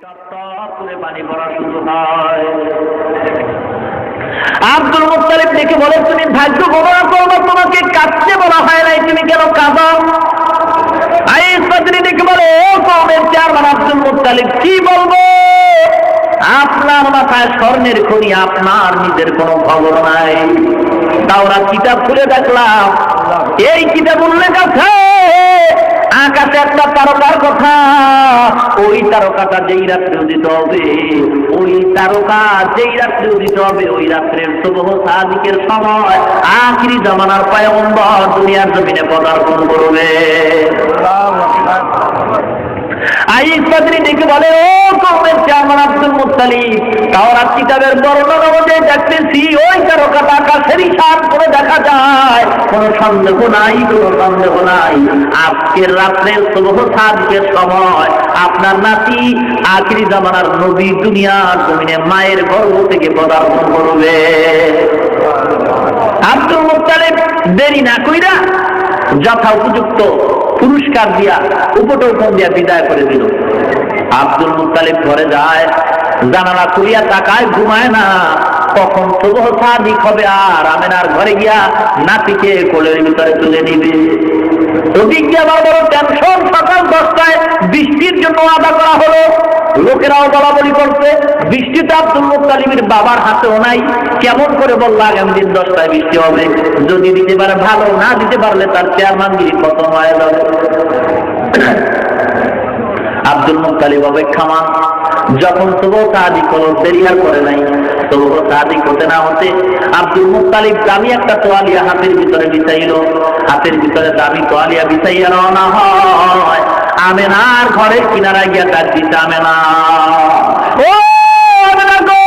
করে পানি পড়া শুরু হয়। আব্দুল মুত্তালিব দেখে বলে, তুমি ভাগ্য গণনা করবো, তোমাকে কাঁদতে বলা হয় নাই, তুমি কেন কাঁদো? আইস বাদরি দেখে বলে, ও কওমের চেয়ারম্যান আব্দুল মুত্তালিব, কি বলবো? আপনার মাথায় স্বর্ণের খনি, আপনার নিজের কোনো খবর নাই। তাওরাত কিতাব খুলে দেখলাম, এই কিতাব উল্লেখ আছে আকাশে একটা তারকার কথা। ওই তারকাটা যেই রাত্রে উদিত হবে, ওই তারকা যেই রাত্রে উদিত হবে, ওই রাত্রের সুবহ সাদিকের সময় আখিরি জামানার পয়গম্বর দুনিয়ার জমিনে পদার্পণ করবে। আইস বাদরি দেখে বলে, ও কওমের চেয়ারম্যান আব্দুল মুত্তালিব, তাওরাত কিতাবের বর্ণনা অনুযায়ী দেখতেছি ওই তারকাটা আকাশের ইশার করে দেখা যায়। কোনো সন্দেহ নাই, কোনো সন্দেহ নাই, আজকের রাত্রের সুবহ সাদিকের সময় আপনার নাতি আখিরি জামানার নবী দুনিয়ার জমিনে মায়ের গর্ভ থেকে পদার্পণ করবে। আব্দুল মুত্তালিব দেরি না কইরা যথা উপযুক্ত পুরস্কার দিয়া উপটোকন দিয়া বিদায় করে দিল। আব্দুল মুত্তালিব ঘরে যায়, জানালা খুলিয়া তাকায়, ঘুমায় না, কখন সুবহ সাদিক হবে আর আমেনার ঘরে গিয়া নাতিকে কোলের ভিতরে তুলে নিবে। ওদিক দিয়ে আবার বড় টেনশন, সকাল 10টায় বৃষ্টির জন্য আদা করা হলো, লোকেরাও বলাবলি করছে, বৃষ্টিতে আব্দুল মুত্তালিবের বাবার হাতেও নাই। কেমন করে বললো আগামী দিন 10টায় বৃষ্টি হবে, যদি দিতে পারে ভালো, না দিতে পারলে তার চেয়ারম্যানগিরি খতম হয়ে যাবে। Abdul Muttalib অপেক্ষামান। যখন সুবহ সাদিক হলো, দেরি আর করে নাই, সুবহ সাদিক হতে না হতে আব্দুল মুত্তালিব দামি একটা তোয়ালিয়া হাতের ভিতরে বিছাইল। হাতের ভিতরে দামি তোয়ালিয়া বিছাইয়া রওনা হয় আমেনার ঘরের কিনারায় গিয়া ডাক দিতে, আমেনা, ও আমেনা গো,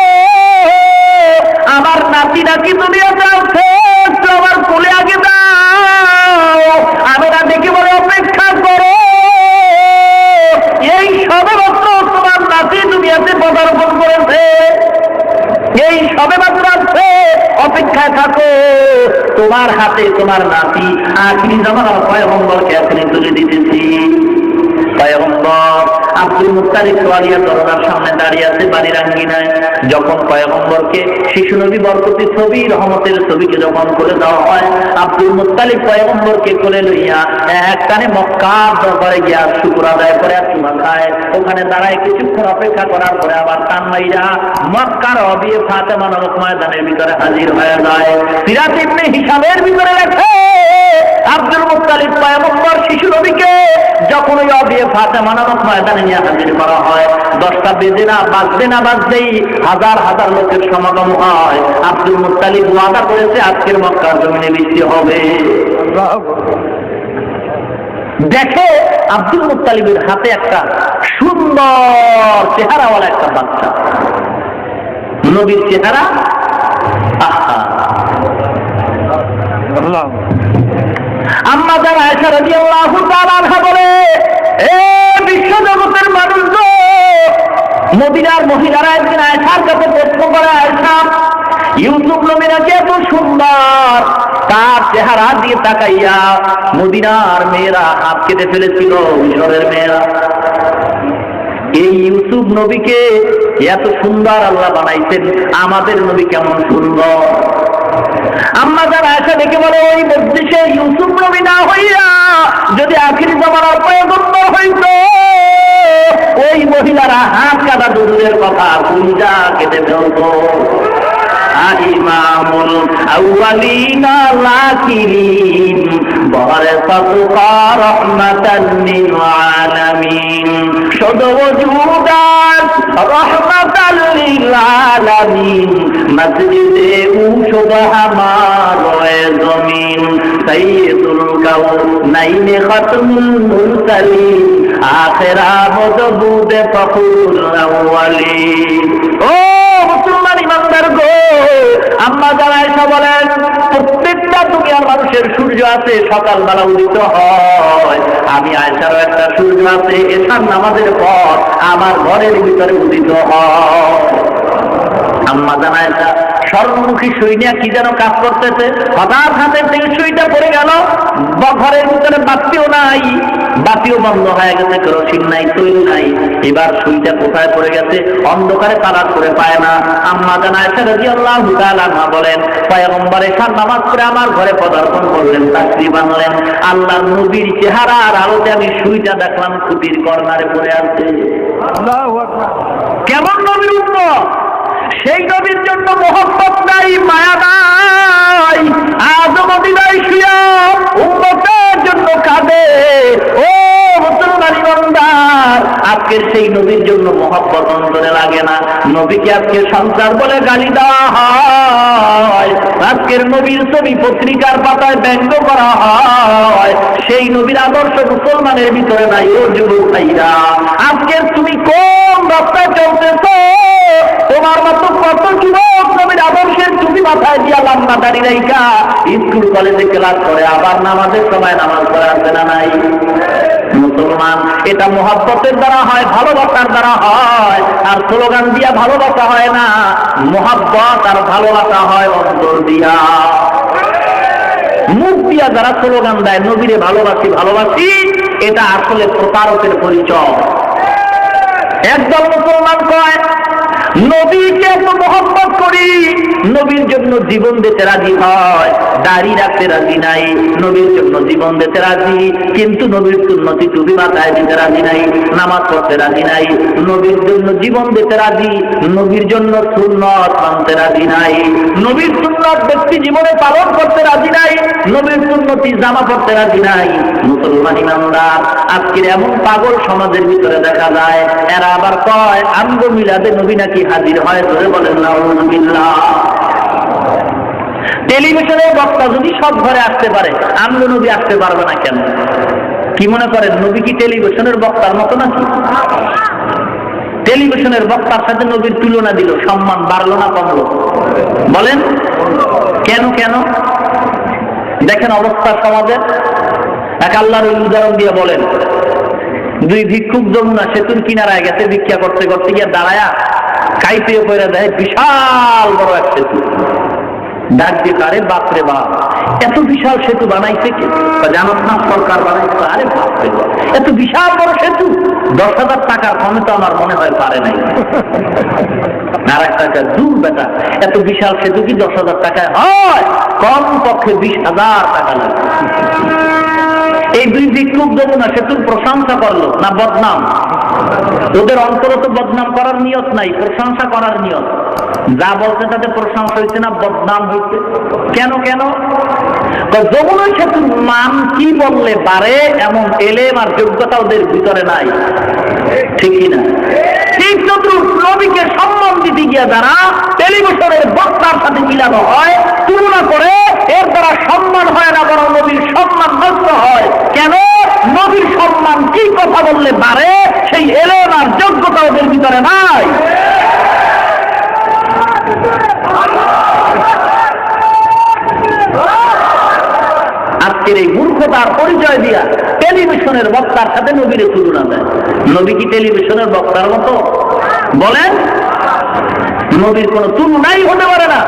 আমার নাতি নাকি দুনিয়াতে আছে, আমার কোলে আগে দাও। আমেনা দেখে বলে, অপেক্ষা করো, এই সবে মাত্র তোমার নাতি দুনিয়াতে পদার্পণ করেছে, এই সবে মাত্র আছে, অপেক্ষায় থাকো, তোমার হাতে তোমার নাতি আখিরি জামানার পয়গম্বরকে এখনই তুলে দিতেছি। পয়গম্বর আব্দুল মুত্তালিব তোয়ালিয়া দরজার সামনে দাঁড়িয়ে আছে বাড়ির আঙ্গিনায়। যখন পয়গম্বরকে শিশু নবী বরকতি ছবি, রহমতের ছবিকে যখন করে দেওয়া হয়, আব্দুল মুত্তালিব পয়গম্বরকে কোলে লইয়া এক কানে মক্কার দরবারে গিয়া শুকর আদায় করে চুমা খায়। ওখানে দাঁড়ায় কিছুক্ষণ অপেক্ষা করার পরে আবার টান মাইরা মক্কার অবিয়ে ফাতেমা নামক ময়দানের ভিতরে হাজির হয়ে যায়। সিরাত ইবনে হিশামের ভিতরে লেখে, আব্দুল মুত্তালিব পয়গম্বর শিশু নবীকে যখন ওই অবিয়ে ফাতেমা নামক ময়দানে নিয়ে হাজির করা হয়, 10টা বেজে না বাজতেই হাজার হাজার লোকের সমাগম হয়। আব্দুল মুত্তালিব ওয়াদা করেছে আজকের মক্কার জমিনে বৃষ্টি হবে। দেখে আব্দুল মুত্তালিবের হাতে একটা সুন্দর চেহারাওয়ালা একটা বাচ্চা, নবীর চেহারা। আহা, আম্মা যারা আয়েশা রাদিয়াল্লাহু তাআলা আনহা বলে, এ বিশ্ব জগতের মানুষজন, মদিনার মহিলারা একদিন আয়েশার কাছে প্রশ্ন করে, আয়েশা, ইউসুফ নবী নাকি এত সুন্দর, তার চেহারা দিয়ে তাকাইয়া মদিনার মেয়েরা হাত কেটে ফেলেছিল, মিশরের মেয়েরা। এই ইউসুফ নবীকে এত সুন্দর আল্লাহ বানাইছেন, আমাদের নবী কেমন সুন্দর। আম্মা যারা আয়েশা দেখে বলে, ওই মজলিসে ইউসুফ নবী না হইয়া যদি আখিরি জামানার পয়গম্বর হইতো, ওই মহিলারা হাত কাটা দূরের কথা কুঞ্জা কেটে ফেলতো। ইমামুল আউয়ালিনা লাকিরিন বারাকাতুকা রাহমাতাল লিল আলামিন, শুধু ওজুদাত রাহমাতাল লিল আলামিন, মসজিদে উশুদা হামারে জমিন, সাইয়্যিদুল কাউনাইন খাতমুল মুরসালিন, আখিরা মদবুদে ফখরুল আউয়ালিন। ও মুসলমান ইমানদার গো, আম্মা যারা আয়েশা বলেন, প্রত্যেকটা দুনিয়ার মানুষের সূর্য আছে, সকালবেলা উদিত হয়। আমি আয়েশারও একটা সূর্য আছে, এশার নামাজের পর আমার ঘরের ভিতরে উদিত হয়। আম্মা জান আয়েশা স্বর্ণমুখী সুই নিয়ে কি যেন কাজ করতেছে, হঠাৎ হাতের থেকে সুইটা পড়ে গেল, ঘরের ভিতরে বাতিও নাই, বাতিও বন্ধ হয়ে গেছে, কেরোসিন নাই, তৈল নাই। এবার সুইটা কোথায় পড়ে গেছে, অন্ধকারে তালাশ করে পায় না। আম্মা জান আয়েশা রাদিয়াল্লাহু তাআলা আনহা বলেন, পয়গম্বর এশার নামাজ পড়ে আমার ঘরে পদার্পণ করলেন, তাশরিফ আনলেন। আল্লাহর নবীর চেহারার আলোতে আমি সুইটা দেখলাম খুঁটির কর্নারে পড়ে আছে। আল্লাহু আকবার। কেমন নবীর উম্মত, সেই নবীর জন্য মহব্বত নাই, মায়া নাই। আজও মদিনায় শুয়া উম্মতের জন্য কাঁদে। ও মুসলমান ইমানদার, আজকের সেই নবীর জন্য মহব্বত অন্তরে লাগে না। নবীকে আজকে সন্ত্রাস বলে গালি দেওয়া হয়, আজকের নবীর ছবি পত্রিকার পাতায় ব্যঙ্গ করা হয়। সেই নবীর আদর্শ মুসলমানের ভিতরে নাই। ও যুবক ভাইরা, আজকের তুমি কোন রাস্তায় চলতেছ? তোমার মতো কত যুবক নবীর আদর্শের টুপি মাথায় দিয়া লম্বা দাড়ি রাইখা স্কুল কলেজে ক্লাস করে, আবার নামাজের সময় নামাজ পড়ে আসে না নাই? মুসলমান, এটা মহব্বতের দ্বারা হয়, ভালোবাসার দ্বারা হয়। আর স্লোগান দিয়া ভালোবাসা হয় না, মহব্বত আর ভালোবাসা হয় অন্তর দিয়া। মুখ দিয়া যারা স্লোগান দেয় নবীরে ভালোবাসি ভালোবাসি, এটা আসলে প্রতারকের পরিচয়। একদল মুসলমান কয় নবীকে এত মহব্বত করি, নবীর জন্য জীবন দিতে রাজি হয়, দাড়ি রাখতে রাজি নাই, নবীর জন্য জীবন দিতে রাজি, কিন্তু নবীর সুন্নতি টুপি মাথায় দিতে রাজি নাই, নামাজ পড়তে রাজি নাই, নবীর জন্য জীবন দিতে রাজি, নবীর জন্য সুন্নত মানতে রাজি নাই, নবীর সুন্নত ব্যক্তি জীবনে পালন করতে রাজি নাই, নবীর সুন্নতি জামা পড়তে রাজি নাই। মুসলমান ইমানদার, আজকের এমন পাগল সমাজের ভিতরে দেখা যায়। এরা আবার কয় আমগো মিলাদে নবী নাকি হাজির হয়। ধরে বলেন নাউযুবিল্লাহ। টেলিভিশনের বক্তা যদি সব ঘরে আসতে পারে, আমগো নবী আসতে পারবে না কেন? কি মনে করেন, নবী কি টেলিভিশনের বক্তার মতো নাকি? টেলিভিশনের বক্তার সাথে নবীর তুলনা দিল, সম্মান বাড়লো না কমলো? বলেন কেন? কেন দেখেন অবস্থা সমাজের। এক আল্লাহর উদাহরণ দিয়ে বলেন, দুই ভিক্ষুক যমুনা সেতুর কিনারায় গেছে, ভিক্ষা করতে করতে গিয়ে দাঁড়ায়া কাইপে করে দেয় বিশাল বড় এক সেতু। ডাক দিয়ে আরে বাপরে বাপ, এত বিশাল সেতু বানাইছে কে? জানাত না সরকার বানাইছে। আরে বাপরে বাপ, এত বিশাল বড় সেতু 10,000 টাকার কমে তো আমার মনে হয় পারে নাই। আর একটা দূর বেটা, এত বিশাল সেতু কি 10,000 টাকায় হয়? কম পক্ষে 20,000 টাকা লাগে। এই দুই ভিক্ষুক যমুনা সেতুর প্রশংসা করলো না বদনাম? ওদের অন্তরে তো বদনাম করার নিয়ত নাই, প্রশংসা করার নিয়ত। যা বলছে তাতে প্রশংসা হয়েছে না বদনাম হয়েছে? কেন? যমুনা সেতুর মান কি বললে পারে এমন এলেম আর যোগ্যতা ওদের ভিতরে নাই, ঠিক কিনা? ঠিক চতুর্থ নবীকে সম্মান দিতে গিয়ে যারা টেলিভিশনের বক্তার সাথে মিলানো হয়, তুলনা করে, এর দ্বারা সম্মান হয় না, বরং নবীর সম্মান নষ্ট হয়। কেন? নবীর সম্মান কি কথা বললে পারে সেই এলেম আর যোগ্যতা ওদের ভিতরে নাই। আজকের এই মূর্খতার পরিচয় দিয়া টেলিভিশনের বক্তার সাথে নবীরে তুলনা দেয়। নবী কি টেলিভিশনের বক্তার মতো? বলেন, নবীর কোন তুলনাই হতে পারে না।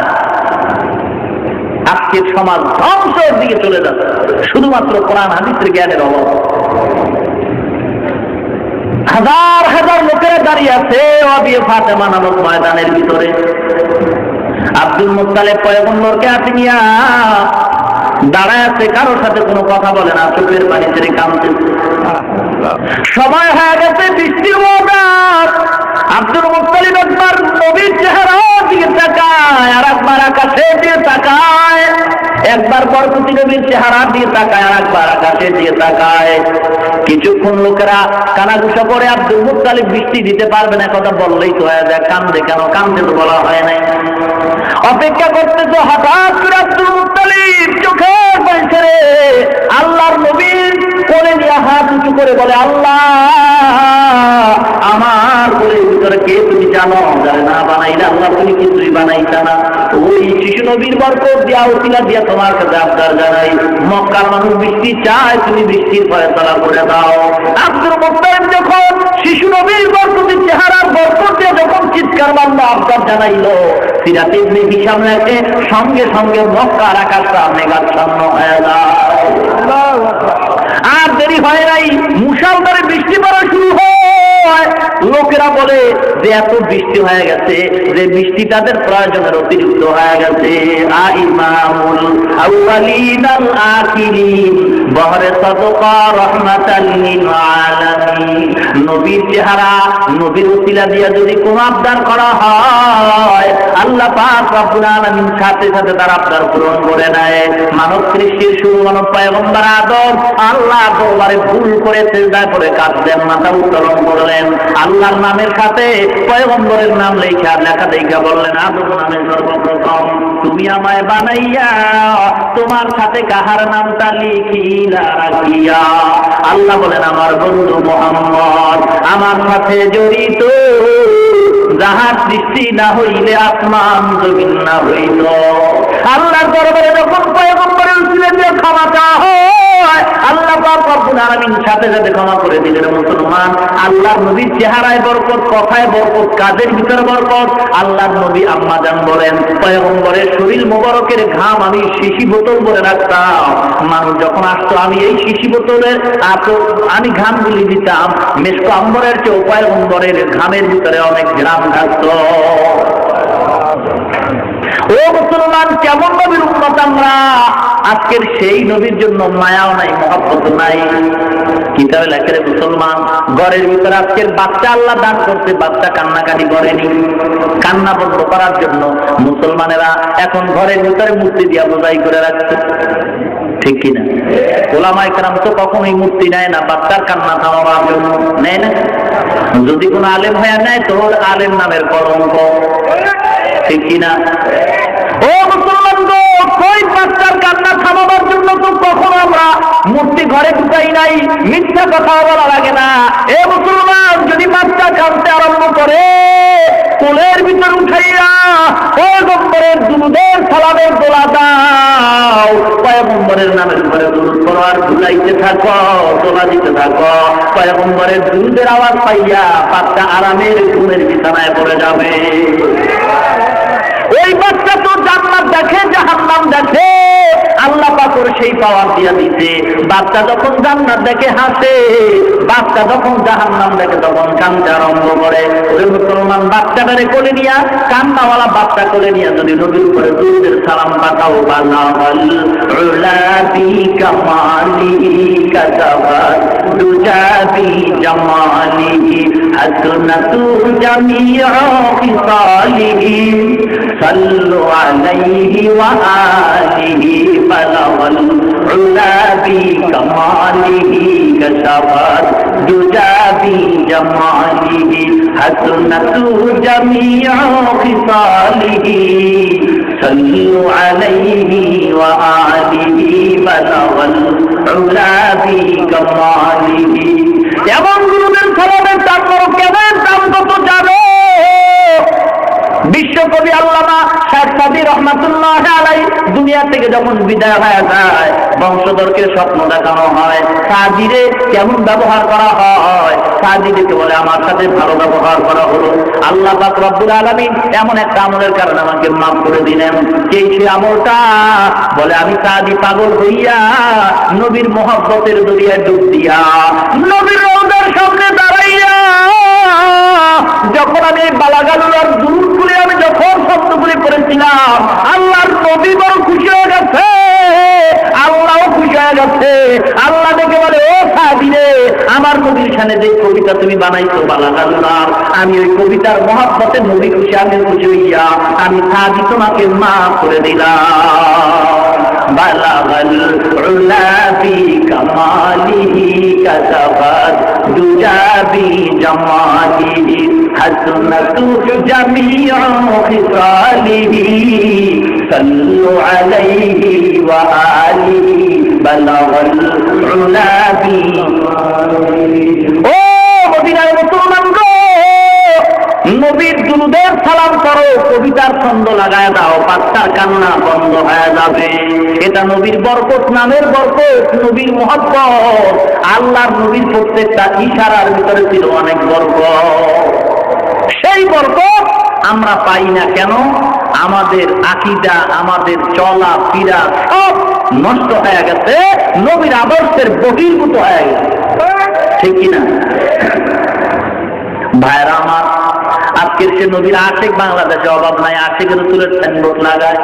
আজকের সমাজ ধ্বংসের দিকে চলে যাচ্ছে শুধুমাত্র কোরআন হাদিসের জ্ঞানের অভাব। হাজার হাজার লোকেরা দাঁড়িয়ে আছে অবিয়ে ফাতেমা নামক ময়দানের ভিতরে। আব্দুল মুত্তালিব পয়গম্বরকে হাতে নিয়া দাঁড়ায় আছে, কারোর সাথে কোনো কথা বলে না, চোখের পানি ছেড়ে কাঁদছে। সময় হয়ে গেছে বৃষ্টির মৌসুম। আব্দুল মুত্তালিব একবার নবীর চেহারার দিকে তাকায়, আর একবার আকাশের দিকে তাকায়, একবার বরকতি নবীর চেহারার দিকে তাকায়, আর একবার আকাশের দিকে তাকায়। কিছুক্ষণ লোকেরা কানাঘুষা করে আব্দুল মুত্তালিব বৃষ্টি দিতে পারবে না কথা বললেই তো হয়ে যায়। কান্দে কেন? কান্দে তো বলা হয় নাই। অপেক্ষা করতেছো, হঠাৎ করে আব্দুল মুত্তালিব চোখের পানি ছেড়ে আল্লাহর নবীর কোলে নিয়ে হাত উঁচু করে বলে, আল্লাহ আমার কোলের ভিতরে কে তুমি জানো? যারা না বানাইলে আল্লাহ তুমি কিছুই বানাইতা না। ওই শিশু নবীর বরকত দিয়া উসিলা দিয়া তোমার কাছে আবদার জানাই, মক্কার মানুষ বৃষ্টি চায়, তুমি বৃষ্টির ফয়সালা করে দাও। আব্দুল মুত্তালিব যখন শিশু নবীর বরকতের চেহারার বরকত দিয়ে যখন চিৎকার মারলো, আবদার জানাইল সিরাত ইবনে হিশাম লেখে সঙ্গে সঙ্গে মক্কার আকাশটা মেঘাচ্ছন্ন হয়ে যায়। আর দেরি হয় নাই, মুষলধারে বৃষ্টি পড়া শুরু হয়। লোকেরা বলে যে এত বৃষ্টি হয়ে গেছে যে বৃষ্টি তাদের প্রয়োজনের অতিরিক্ত হয়ে গেছে। ইমামুল আউয়ালিন আল আখিরিন বহরে সাদকা রাহমাতাল লিল আলামিন। নবীর চেহারা, নবীর উসিলা দিয়া যদি কোনো আবদার করা হয়, আল্লাহ পাক রব্বুল আলামিন সাথে সাথে তার আবদার পূরণ করে নেয়। মানব সৃষ্টির শুরু মানব পয়গম্বর আদম আল্লাহ দরবারে ভুল করে সিজদা করে কাঁদলেন, মাথা উত্তোলন করলেন। আল্লাহর নামের সাথে পয়গম্বরের নাম লেখা দেখা বললেন, আদম নামে সর্বপ্রথম তুমি আমায় বানাইয়া তোমার সাথে কাহার নামটা লিখিলা রাখিয়া। আল্লাহ বলেন আমার বন্ধু মুহাম্মদ আমার সাথে জড়িত, যাহার সৃষ্টি না হইলে আসমান জমিন না হইল। আল্লাহর দরবারে যখন পয়গম্বরের উসিলা দিয়ে ক্ষমা চাওয়া হয়, আল্লাহ পাক রব্বুল আলামিন সাথে সাথে ক্ষমা করে দিলেন। মুসলমান, আল্লাহর নবীর চেহারায় বরকত, কথায় বরকত, কাজের ভিতরে বরকত। আল্লাহর নবী আম্মা জান বলেন পয়গম্বরের শরীর মোবারকের ঘাম আমি শিশি বোতল ভরে রাখতাম। মানুষ যখন আসতো আমি এই শিশি বোতলের আমি ঘামগুলি দিতাম। মেশক আম্বরের চেয়ে পয়গম্বরের ঘামের ভিতরে অনেক ঘাম থাকতো। ও মুসলমান, কেমন নবীর উম্মত আমরা! আজকের সেই নবীর জন্য মায়াও নাই, মহব্বত নাই। কিতাবে লেখে মুসলমান ঘরের ভিতরে আজকের বাচ্চা আল্লাহ দান করতে, বাচ্চা কান্নাকাটি করেনি। কান্না বন্ধ করার জন্য মুসলমানেরা এখন ঘরের ভিতরে মূর্তি দিয়া বোঝাই করে রাখছে, ঠিক কিনা? ওলামায়ে কেরাম তো কখনোই মূর্তি নেয় না বাচ্চার কান্না থামাবার জন্য, নেয় না। যদি কোনো আলেম হয়ে নেয় তো আলেম নামের কলঙ্ক, ঠিক কিনা? ও মুসলমান গো, কই বাচ্চার কান্না থামাবার জন্য তো কখনো আমরা মূর্তি ঘরে ঢুকাই নাই। মিথ্যা কথা বলা লাগে না। এ মুসলমান, যদি বাচ্চা কাঁদতে আরম্ভ করে কোলের ভিতর উঠাইয়া পয়গম্বরের দুরূদের সালামের দোলা দাও, পয়গম্বরের নামের উপরে দুরূদ পড়ো আর ঝুলাইতে থাকো, দোলা দিতে থাকো। পয়গম্বরের দুরূদের আওয়াজ পাইয়া বাচ্চা আরামের ঘুমের বিছানায় পড়ে যাবে। ওই বাচ্চা তো জান্নাত দেখে, জাহান্নাম দেখে, আল্লাহ পাক ওর সেই পাওয়ার দিয়া দিতে। বাচ্চা যখন জান্নাত দেখে হাসে, বাচ্চা যখন জাহান্নাম দেখে তখন কাঁদতে আরম্ভ করে। ওই মুসলমান বাচ্চাটারে কোলে নিয়া, কান্নাওয়ালা বাচ্চা কোলে নিয়া যদি নবীর উপরে দুরূদের সালাম পাঠাও, বালাগাল উলা বি কামালিহি কাতাবাত দুজাবি জামালিহি হাসনাতু জামিউ খিসালিহি সাল্লু আলাইহি ওয়া আলিহি বালাগাল উলা বি কামালিহি কাতাবাত দুজাবি জামালিহি হাসনাতু জামিউ খিসালিহি সাল্লু আলাইহি ওয়া আলিহি বালাগাল উলা বি কামালিহি। এমন গুরুদের সালামের দাম করো, কেমন দাম কত জানো? বিশ্বকবি আল্লামা শেখ সাদী রহমাতুল্লাহ আলাইহি দুনিয়া থেকে যখন বিদায় হয়ে যায়, বংশধরকে স্বপ্ন দেখানো হয়, সাদীরে কেমন ব্যবহার করা হয়। সাদীকে বলে আমার সাথে ভালো ব্যবহার করা হলো। আল্লাহ পাক রব্বুল আলামিন এমন একটা আমলের কারণে আমাকে মাফ করে দিলেন। সেই আমলটা বলে আমি সাদী পাগল হইয়া নবীর মহব্বতের দরিয়ায় ডুব দিয়া নবীর রওজার সামনে দাঁড়াইয়া যখন আমি বালাগালুর দূর করে আমি যখন শব্দগুলি করেছিলাম, আল্লাহর নবী বড় খুশি হয়ে গেছে, আল্লাহও খুশি হয়ে গেছে। আল্লাহ দেখে বলে, ও সাদী রে, আমার নবীর সামনে যে কবিতা তুমি বানাইছো বালাগালুর, আমি ওই কবিতার মহব্বতে নবী খুশি, আমি খুশি হইয়া আমি সাদী তোমাকে মাফ করে দিলাম। বালাগাল উলা বি কামালিহি কাতাবাত দুজাবি জামালিহি হাসনাতু জামিউ খিসালিহি সাল্লু আলাইহি ওয়া আলিহি বালাগাল উলা বি। ও মদিনার মুসলমান গো, নবীর দুরূদের সালাম করো, কবিতার ছন্দ লাগায় দাও, বাচ্চার কান্না বন্ধ হয়ে যাবে। এটা নবীর বরকত, নামের বরকত, নবীর মহব্বত। আল্লাহর নবীর প্রত্যেকটা ইশারার ভিতরে ছিল অনেক বরকত। সেই বরকত আমরা আমরা পাই না কেন? আমাদের আকীদা, আমাদের চলা ফিরা সব নষ্ট হয়ে গেছে, নবীর আদর্শের বহির্ভূত হয়ে গেছে। ঠিক কিনা ভাইরা আমার? আজকের সে নবীর আশেক বাংলাদেশে অভাব নাই, আশেকের তুলে সাইনবোর্ড লাগায়।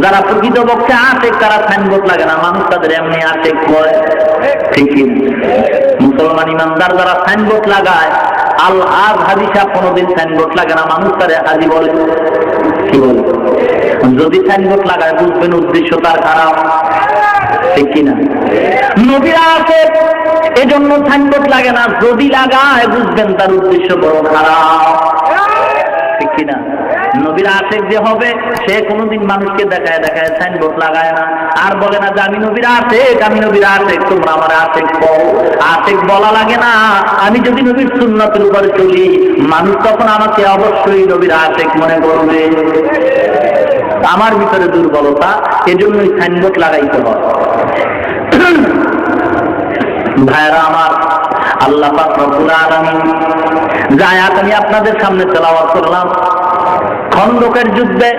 যারা প্রকৃতপক্ষে আশেক তারা সাইনবোর্ড লাগে না, মানুষ তাদের এমনি আশেক বলে। ঠিক মুসলমান ইমানদার যারা সাইনবোর্ড লাগায়, আল আজ হাজি সাহেব কোনোদিন সাইনবোর্ড লাগে না, মানুষ তারে হাজি বলে। কি বলে? যদি সাইনবোর্ড লাগায় বুঝবেন উদ্দেশ্য তার খারাপ। ঠিক কিনা? নবীরা আছে এজন্য সাইনবোর্ড লাগে না, যদি লাগায় বুঝবেন তার উদ্দেশ্য বড় খারাপ। ঠিক কিনা? নবীর আশেক যে হবে সে কোনোদিন মানুষকে দেখায় দেখায় সাইনবোর্ড লাগায় না, আর বলে না যে আমি নবীর আশেক, আমি নবীর আশেক, তোমরা আমার আশেক কও। আশেক বলা লাগে না। আমি যদি নবীর সুন্নতের উপরে চলি, মানুষ তখন আমাকে অবশ্যই নবীর আশেক মনে করবে। আমার ভিতরে দুর্বলতা, এজন্যই সাইনবোর্ড লাগাইতে হয়। ভাইরা আমার, আল্লাহ পাক রব্বুল আলামিন যে আয়াত আমি আপনাদের সামনে তেলাওয়াত করলাম, খন্দকের যুদ্ধে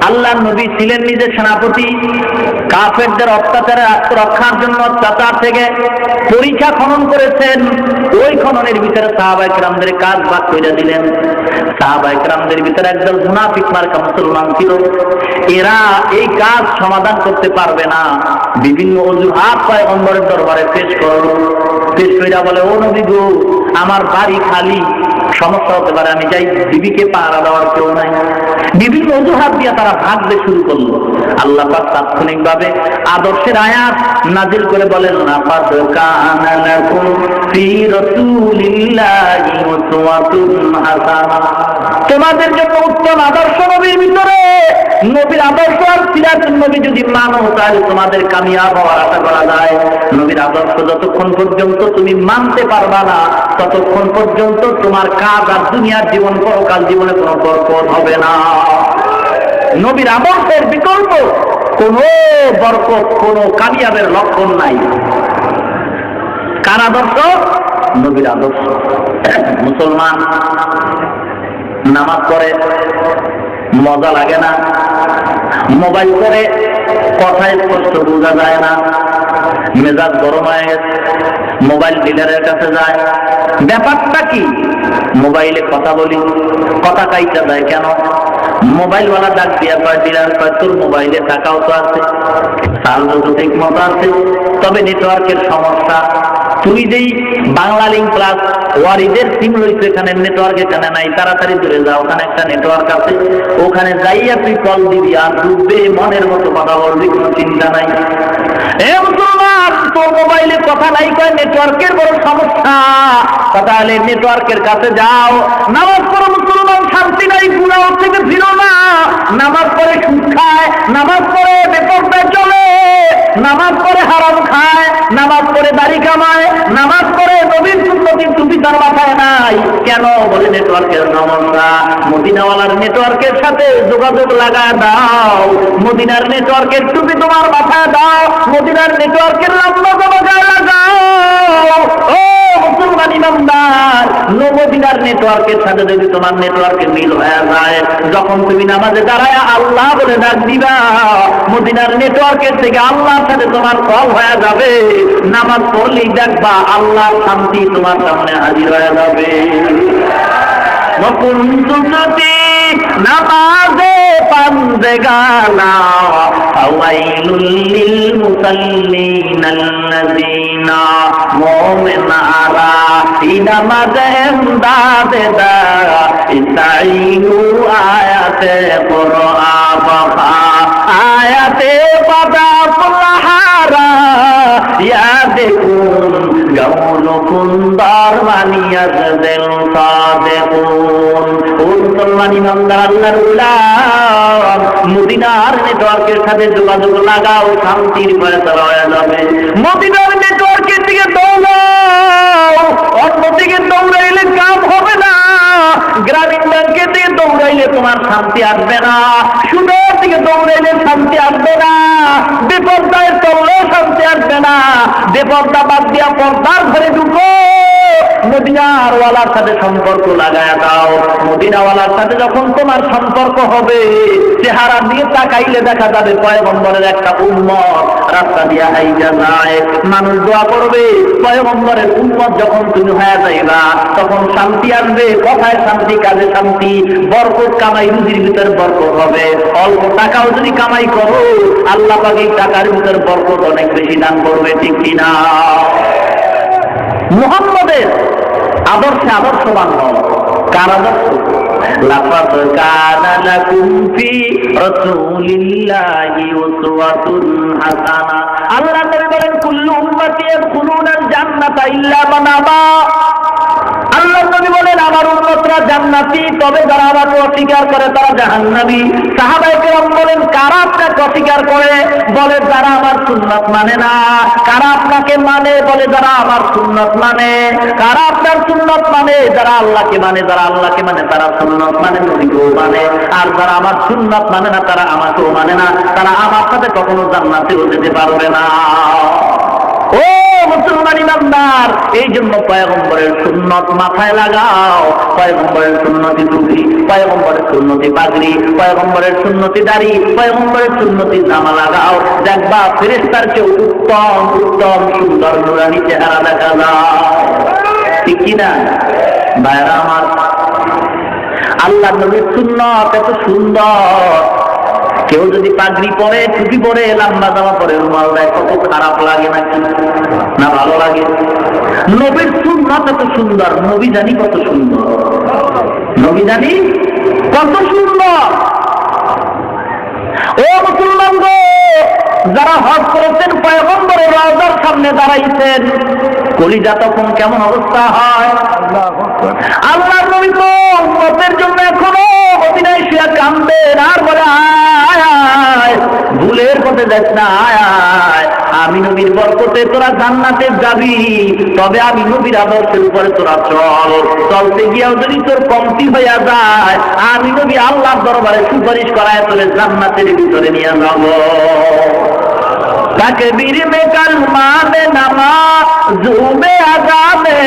আল্লাহর নবী ছিলেন নিজের সেনাপতি, কাফেরদের অত্যাচারে রক্ষার জন্য অত্যাচার থেকে পরীক্ষা খনন করেছেন। ওই খননের ভিতরে সাহাবায়ে কেরামদের কাজ ভাগ করে দিলেন। সাহাবায়ে কেরামদের ভিতরে একদল মুনাফিক মার্কা মুসলমান ছিল, এরা এই কাজ সমাধান করতে পারবে না, বিভিন্ন অজুহাত পয়গম্বরের দরবারে পেশ করল। পেশ কইরা বলে, ও নবী গো, আমার বাড়ি খালি, সমস্যা হতে পারে, আমি চাই বিবিকে পাহারা দেওয়ার কেউ নাই। বিভিন্ন অজুহাত দিয়ে তারা ভাগতে শুরু করলো। আল্লাহ পাক তাৎক্ষণিকভাবে আদর্শের আয়াত নাজিল করে বলেন, লাকাদ কানা লাকুম ফী রাসূলিল্লাহি উসওয়াতুন হাসানাহ, তোমাদের জন্য উত্তম আদর্শ নবীর ভিতরে। নবীর আদর্শ আর সিরাতুন নবী যদি মানো, তাহলে তোমাদের কামিয়াব হওয়ার আশা করা যায়। নবীর আদর্শ যতক্ষণ পর্যন্ত তুমি মানতে পারবা না, ততক্ষণ পর্যন্ত তোমার কাজ আর দুনিয়ার জীবন, পরকাল জীবনে কোনো বরকত হবে না। নবীর আদর্শের বিকল্প কোন বরকত, কোন কামিয়াবের লক্ষণ নাই। কার আদর্শ? নবীর আদর্শ। মুসলমান নামাজ পড়ে, মজা লাগে না, মোবাইল করে কথা স্পষ্ট বোঝা যায় না, মেজাজ গরম হয়ে গেছে, মোবাইল ডিলারের কাছে যায়। ব্যাপারটা কি? মোবাইলে কথা বলি, কথা কাইটা যায় কেন? মোবাইলওয়ালা ডাক দিয়া কয়, ডিলার কয়, তোর মোবাইলে টাকাও তো আছে, চার্জও তো ঠিক মতো আছে, তবে নেটওয়ার্কের সমস্যা। তুই যেই বাংলা লিঙ্ক প্লাস ওয়ারিদের সিম রয়েছে, এখানে নেটওয়ার্ক এখানে নাই, তাড়াতাড়ি দূরে যা, ওখানে একটা নেটওয়ার্ক আছে, ওখানে যাইয়া তুই কল দিবি, আর ডুববে মনের মতো কথা বলবি, কোনো চিন্তা নাই। তোর মোবাইলে কথা নাই, কয় নেটওয়ার্কের বড় সমস্যা, তাহলে নেটওয়ার্কের কাছে যাও। নামাজ পড়ো মুসলমান, শান্তি নাই, গুনাহ থেকে ফিরো না। নামাজ পড়ে সুদ খায়, নামাজ পড়ে বেপরদায় চলে, নামাজ পড়ে হারাম খায়, নামাজ পড়ে দাড়ি কামায়, নামাজ পড়ে নবীর সুন্নতির টুপি তার মাথায় নাই। কেন? বলে নেটওয়ার্কের সমস্যা। মদিনাওয়ালার নেটওয়ার্কের সাথে যোগাযোগ লাগা দাও, মদিনার নেটওয়ার্কের টুপি তোমার মাথায় দাও, মদিনার নেটওয়ার্কের লম্বা জায়গায় লাগাও। ও মুসলমান ইমানদার, মদিনার নেটওয়ার্কের সাথে যদি তোমার নেটওয়ার্কের মিল হয়ে যায়, যখন তুমি নামাজে দাঁড়ায় আল্লাহ বলে ডাক দিবা, মদিনার নেটওয়ার্কের থেকে আল্লাহর সাথে তোমার কল হয়ে যাবে। নামাজ পড়লেই দেখবা আল্লাহর শান্তি তোমার সামনে হাজির হয়ে যাবে। নামাজে পান্দেগানা ফাওয়াইলুল লিল মুসাল্লিনাল্লাযিনা মুমিনারা ইনামাজে এমদাদে দা ইস্তাইনু আয়াতে কুরআন বাবা আয়াতে বাবা ফুলহারা ইয়া দেখুন গাউল কুন্দার মানিয়াত দেল সাদেকুন। মুসলমান ইমানদার আল্লাহর গোলাম, মদিনার নেটওয়ার্কের সাথে যোগাযোগ লাগাও, শান্তির ফয়সালা হয়ে যাবে। মদিনার নেটওয়ার্কের দিকে দৌড়াও, অন্যদিকে দৌড়াইলে কাজ হবে না। গ্রামীণ ব্যাংকের দিকে দৌড়াইলে তোমার শান্তি আসবে না, সুদের দিকে দৌড়াইলে শান্তি আসবে না, বিপর্দায় চললেও শান্তি আসবে না। বেপর্দা বাদ দিয়া পর্দার ঘরে ঢুকো, মদিনার ওয়ালার সাথে সম্পর্ক লাগায়া দাও। মদিনাওয়ালার সাথে যখন তোমার সম্পর্ক হবে, চেহারা দিয়ে তাকাইলে দেখা যাবে পয়গম্বরের একটা উম্মত রাস্তা দিয়ে আইয়া যায়। মানুষ দোয়া করবে, পয়গম্বরের উম্মত যখন তুমি হয়ে যাইবা তখন শান্তি আসবে, কথায় শান্তি, কাজে শান্তি, বরকত কামাই, রুজির ভিতর বরকত হবে। অল্প টাকাও যদি কামাই করো, আল্লাহ পাক এই টাকার ভিতর বরকত অনেক বেশি দান করবে, ঠিক কিনা? মুহাম্মদের আদর্শে আদর্শবান হও। কার আদর্শ? লাকাদ কানা লাকুম ফি রাসূলিল্লাহি উসওয়াতুন হাসানাহ। আল্লাহ নবী বলেন, কুল্লু উম্মতি ইয়াদখুলুনাল জান্নাতা ইল্লা মান আবা। আল্লাহ নবী বলেন, আমার উম্মতরা জান্নাতি, তবে যারা আমাকে অস্বীকার করে তারা জাহান্নামী। সাহাবায়ে কেরাম বলেন, কারা আপনাকে অস্বীকার করে? বলে, যারা আমার সুন্নাত মানে না। কারা আপনাকে মানে? বলে, যারা আমার সুন্নাত মানে। কারা আপনার সুন্নাত মানে? যারা আল্লাহকে মানে। যারা আল্লাহকে মানে তারা সুন্নাত মানে, নবীকেও মানে। আর যারা আমার সুন্নাত মানে না তারা আমাকেও মানে না, তারা আমার সাথে কখনো জান্নাতেও যেতে পারবে না। ও মুসলমান ইমানদার, এই জন্য পয়গম্বরের সুন্নত মাথায় লাগাও। পয়গম্বরের সুন্নতি টুপি, পয়গম্বরের সুন্নতি পাগড়ি, পয়গম্বরের সুন্নতি দাড়ি, পয়গম্বরের সুন্নতি জামা লাগাও। দেখবা ফেরেশতার চেয়ে উত্তম উত্তম সুন্দর নুরানি চেহারা দেখা যায়, ঠিক কিনা ভাইরা আমার? আল্লাহ নবীর সুন্নত এত সুন্দর, কেউ যদি পাগড়ি পরে, টুপি পরে, লম্বা জামা পরে, রুমাল দেয়, কত খারাপ লাগে নাকি? না ভালো লাগে? নবীর সুন্নাত এত সুন্দর, নবী জানি কত সুন্দর, নবী জানি কত সুন্দর। ও মুসলমান গো, যারা হজ করেছেন, পয়গম্বরের রওজার সামনে দাঁড়াইছেন, কলিজা তখন কেমন অবস্থা হয়? আল্লাহ নবী তো উম্মতের জন্য এখনো মদিনায় শুয়ে কাঁদবেন আর বলে, আয় আয়, ভুলের পথে যাস না, আয় আয়, আমি নবীর বরকতে তোরা জান্নাতে যাবি, তবে আমি নবীর আদর্শের উপরে তোরা চল। চলতে গিয়েও যদি তোর কমতি হইয়া যায়, আমি নবী আল্লাহর দরবারে সুপারিশ করায় তোরে জান্নাতের ভিতরে নিয়ে যাব। तकबीर में कलमा में नमाज़ में अज़ा में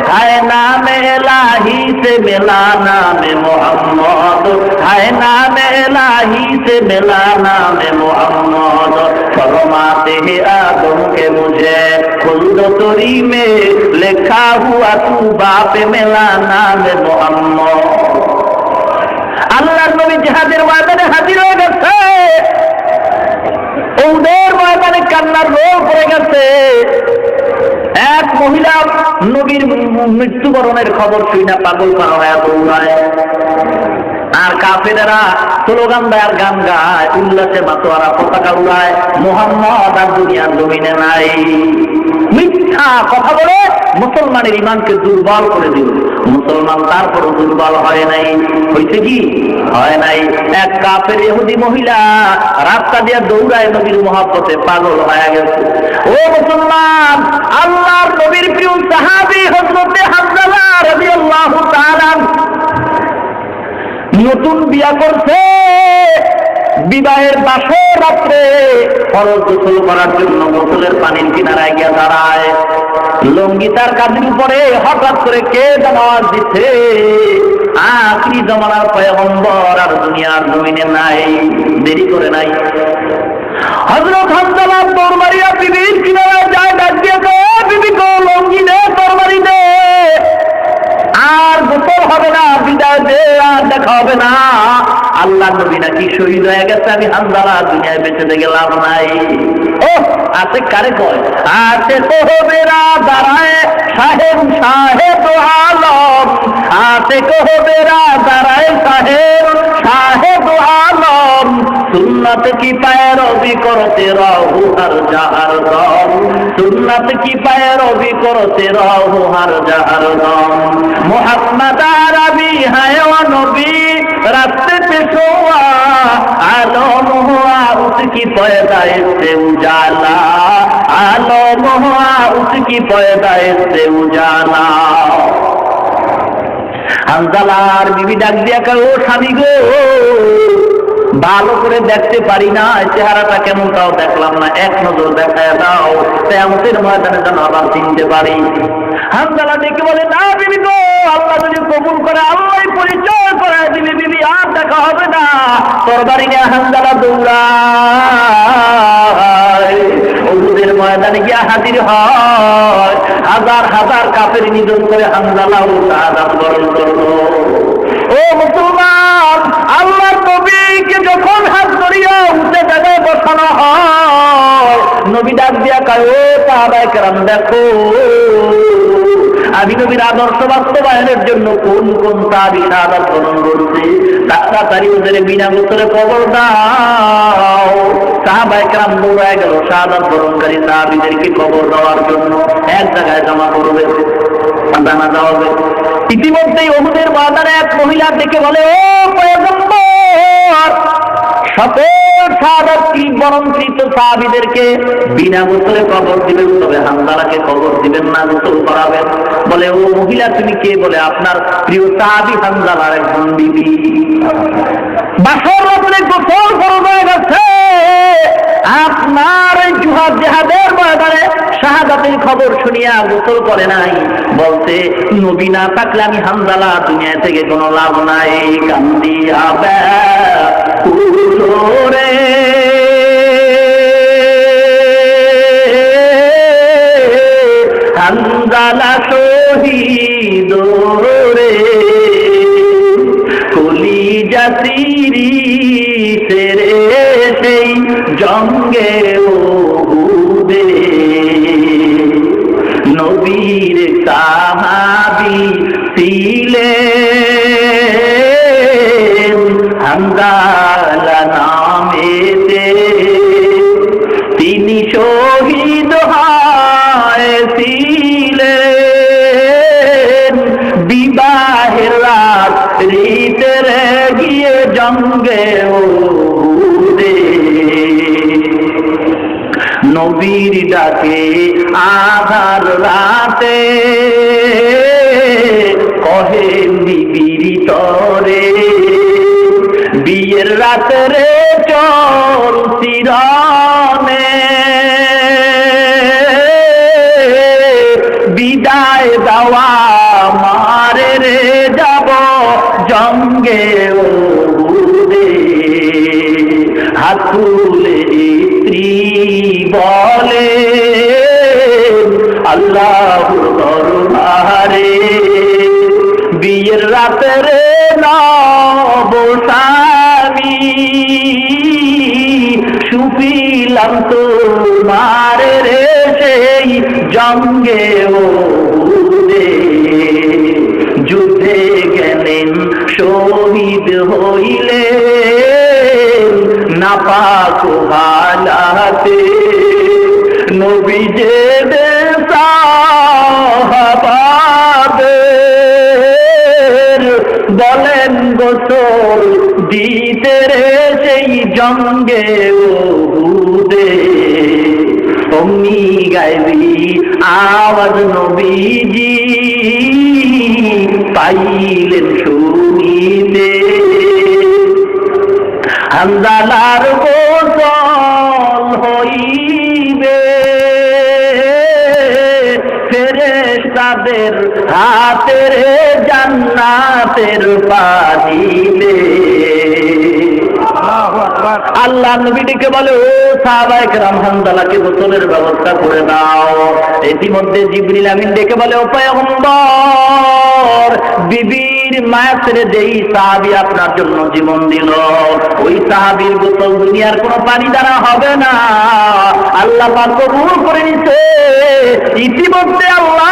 है नाम इलाही से मिला नाम मोहम्मद, है नाम इलाही से मिला नाम मोहम्मद। फरमाते हैं आदम के मुझे खुल्द तोरी में लिखा हुआ तू बाप मिला नाम मोहम्मद। अल्लाह नबी जिहाদের ময়দানে হাজির হয়ে গেছে, ওদের ময়দানে কান্নার রোল পড়ে গেছে। এক মহিলা নবীর মৃত্যুবরণের খবর শুনে পাগল পারা হয়ে দৌড়ায়, আর কাফেরেরা স্লোগান দেয় আর গান গায়, উল্লাসে মাতোয়ারা পতাকা উড়ায়, মুহাম্মদ আর দুনিয়ার জমিনে নাই। মিথ্যা কথা বলে মুসলমানের ইমানকে দুর্বল করে দিল। মুসলমান তারপরও দুর্বল হয় নাই। হয়েছে কি? হয় নাই। এক কাফের ইহুদি মহিলা রাস্তা দিয়ে দৌড়ায় নবীর মহব্বতে পাগল হয়ে গেছে। ও মুসলমান, আল্লাহর নবীর প্রিয় সাহাবী হযরত হামজা রাদিয়াল্লাহু তাআলা নতুন বিয়া করছে, বিবাহের বাসর রাত্রে ফরজ গোসল করার জন্য গোসলের পানির কিনারায় গিয়ে দাঁড়ায়। লঙ্গি তার কাঁধের উপরে, হঠাৎ করে কে যেন আওয়াজ দিচ্ছে, আখিরি জামানার পয়গম্বর আর দুনিয়ার জমিনে নাই। দেরি করে নাই, হযরত হামজা দৌড় মারিয়া বিবির কিনারায় যায়, ডাক দিয়ে বিবি গো, লঙ্গি দে, তরবারি দে, আর গোসল হবে না, বিদায় দে, আর দেখা হবে না। আল্লাহ নবী নাকি শহীদ হয়ে গেছে, আমি হামজালা দুনিয়ায় বেঁচে থেকে লাভ নাই। ও আছে কারে কয়, আছে তো বেরা দাঁড়ায় সাহেব সাহেব আলম, আছে কোহবেরা দাঁড়ায় সাহেব সাহেব আলম, সুন্নত কি पैरवी करते रहो हर जहर दम, सुन्नत की पैरवी करते रहो हर जहर दम। मोहम्मद अरबी है वो नबी रास्ते पे सोआ, आलम हुआ उसकी पैदाइश से उजाला, आलम हुआ उसकी पैदाइश से उजाला। হামজালার বিবি ডাক দিয়া কয়, ও স্বামী গো, ভালো করে দেখতে পারি না, চেহারাটা কেমন তাও দেখলাম না, এক নজর দেখায় দাও, কিয়ামতের ময়দানে যেন আবার চিনতে পারি। হানজালা ডেকে বলে, না বিবি গো, আল্লাহ যদি কবুল করে আল্লাহ পরিচয় করে দিবি বিবি, আর দেখা হবে না। তরবারি নিয়ে হানজালা দৌড়ায়, উহুদের ময়দানে গিয়া হাজির হয়। হাজার হাজার কাফের নিধন করে হানজালা ও শাহাদাত বরণ করলো। ও মুসলমান, আল্লাহর নবীকে যখন হাত ধরিয়া উঠে জায়গায় বসানো হয়, নবী ডাক দিয়া কয়, ও সাহাবায়ে কেরাম দেখো, আমি নবীর আদর্শ বাস্তবায়নের জন্য কোন কোন সাহাবী শাহাদাত বরণ করছে, তাড়াতাড়ি ওদের বিনা গোসলে কবর দাও। সাহাবায়ে কেরাম দৌড়ায় গেল শাহাদাত বরণকারী সাহাবীদেরকে কবর দেওয়ার জন্য, এক জায়গায় জমা করবে, জানাজা হবে। ইতিমধ্যেই উহুদের ময়দানে এক মহিলা ডেকে বলে, ও পয়গম্বর, সকল শাহাদাত বরণকৃত সাহাবীদেরকে বিনা গোসলে কবর দিবেন, তবে হানজালাকে কবর দিবেন না, গোসল করাবেন। বলে, ও মহিলা তুমি কে? বলে, আপনার প্রিয় সাহাবী হানজালার একজন বিবি। বাসর রাতে গোসল ফরজ হয়ে গেছে, আপনার জিহাদের ময়দানে শাহাদাতের খবর শুনিয়া গোসল করে নাই। বলতে, নবী না থাকলে আমি হানজালা দুনিয়া থেকে কোনো লাভ নাই। কান্দিয়া রে হানজালা শহীদ রে, কলিজা তিরিশের সেই জঙ্গে উহুদে, নবীর সাহাবী ছিলেন হানজালা নামেতে, তিনি শহীদ হয়েছিলেন বিবাহের রাত্রিতে গিয়ে জঙ্গে উহুদে। নবীর ডাকে আধার রাতে কহেন বিবির তরে, বিয়ের রাতে রে চল চিরনে, বিদায় দেওয়া মারে রে যাব জঙ্গে উহুদে। হাত তুলে স্ত্রী বলে, আল্লাহর দরবারে বিয়ের রাতে রে নব স্বামী, সুপিলাম তোমার রে সেই জঙ্গে উহুদে। যুদ্ধে গেলেন শহীদ হইলে নাপাক হালাতে, নবী যে সাহাবাদের বলেন গোসল দিতে রে সেই জঙ্গে উহুদে। অমনি গাইবি আওয়াজ নবীজি পাইলেন শুনিতে, হানজালার গোসল হইবে ফেরেশতাদের হাতের জান্নাতের পানিতে। আল্লাহ নবীকে বলে, ও সাহাবায়ে কেরাম হানজালাকে গোসলের ব্যবস্থা করে দাও। ইতিমধ্যে জিবরিল আমিন ডেকে বলে, ও পয়গম্বর, বিবির মায়া ছেড়ে যেই সাহাবী আপনার জন্য জীবন দিল, ওই সাহাবীর গোসল দুনিয়ার কোনো পানি দ্বারা হবে না, আল্লাহ পাক কবুল করে নিছে। ইতিমধ্যে আল্লাহ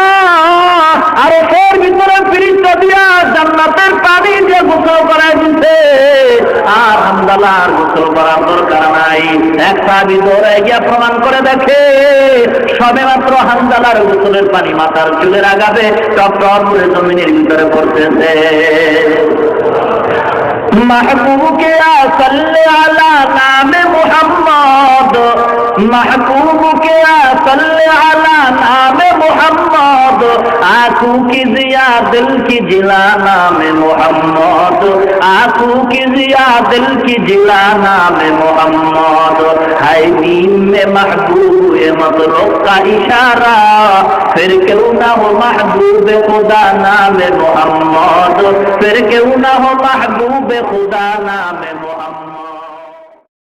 আরো এর ভিতরে ফিরিস্তা দিয়া জান্নাতের পানি দিয়ে গোসল করায় দিচ্ছে, আর হানজালার গোসল করার দরকার নাই। এক সাহাবী দৌড়ায় গিয়া প্রমাণ করে দেখে, সবে মাত্র হানজালার গোসলের পানি মাথার চুলের আগাবে টপটপ করে জমিনের ভিতরে পড়তেছে। महबूब के सल्ले अला नाम मुहम्मद, महबूब के सल्ले अला नाम मुहम्मद, आज आंखों की जिया दिल की जिला नाम मोहम्मद, आंखों की जिया दिल की जिला नाम मोहम्मद, है नीम में महबूब मतलब का इशारा, फिर क्यों ना हो महबूब खुदा नाम मोहम्मद, फिर क्यों ना हो महबूब खुदा नाम मोहम्मद।